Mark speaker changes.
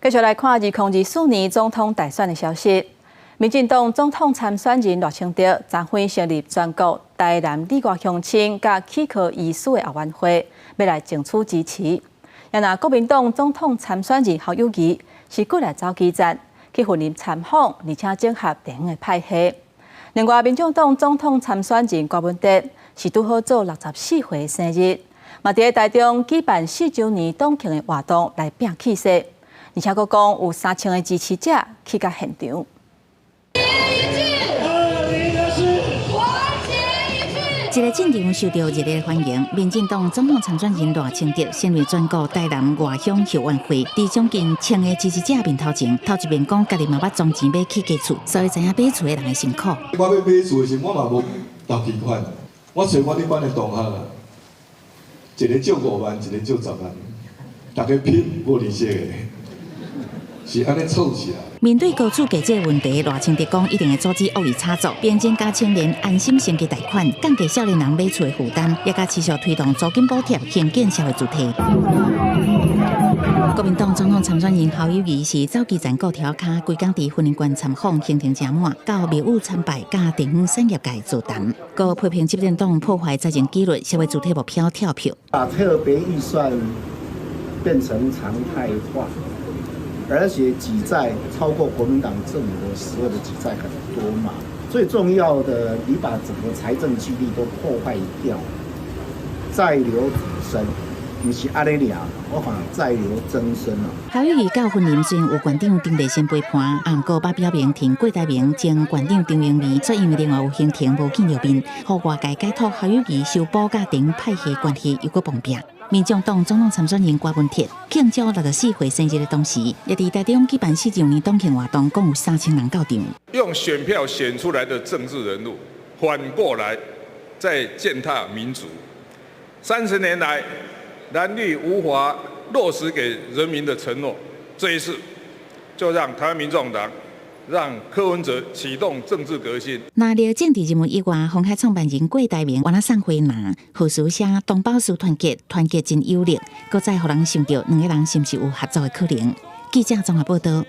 Speaker 1: 继续来看2024年总统大选的消息。民进党总统参选人赖清德昨天成立全国台南里外乡亲甲起考医师的后援会，要来争取支持。也那国民党总统参选人侯友宜是过来走基站，去云林参访，而且整合地方的派系。另外，民众党总统参选人郭文哲是拄好做64岁生日，嘛伫台中举办4周年党庆的活动来拼气势。而且佫讲有3000个支持者去到现场。
Speaker 2: 一个战场受到热烈欢迎，民进党总统参选人赖清德成为全国台南外乡后援会，伫将近1000个支持者面头前，头一面讲家己嘛捌装钱买起家厝，所以知影买厝的人的辛苦。
Speaker 3: 我要买厝的时，我嘛无投期款，我找我哋班的同学啊，一个借5万，一个借10万，大家拼无利息的。是安尼凑起来。
Speaker 2: 面对高厝价这个问题，赖清德讲一定会阻止恶意炒作，并增加青年安心升级贷款，降低少年人买厝的负担，也加持续推动租金补贴、兴建社会主体。国民党总统参选人侯友宜是走基层高条卡，规工伫云林县参访，行程真满，到庙宇参拜，甲地方产业界座谈，佮批评执政党破坏财政纪律，社会主体目标跳票，
Speaker 4: 把特别预算变成常态化。而且举债超过国民党政府的时候的举债很多嘛，最重要的，你把整个财政纪律都破坏掉，再留子孙，不是安尼俩，我讲再留曾孙啊。
Speaker 2: 侯友宜到云林时有县长丁立新陪伴，也毋过把表明挺郭台铭将县长张荣义，却因为另外有行程无见到面，互外界解读侯友宜修补甲丁派系关系又搁碰壁。民众党总统参选人郭文哲庆祝64岁生日的同时，也伫台中举办4周年党庆活动，共有3000人到场。
Speaker 5: 用选票选出来的政治人物，反过来再践踏民主。30年来，蓝绿无法落实给人民的承诺，这一次就让台湾民众党。让柯文哲启动政治革新。
Speaker 2: 那了政治人物以外，鸿海创办人郭台铭原来送回拿，何书写东宝书团结，团结真有力，搁再互人想到两个人是不是有合作的可能？记者综合报道。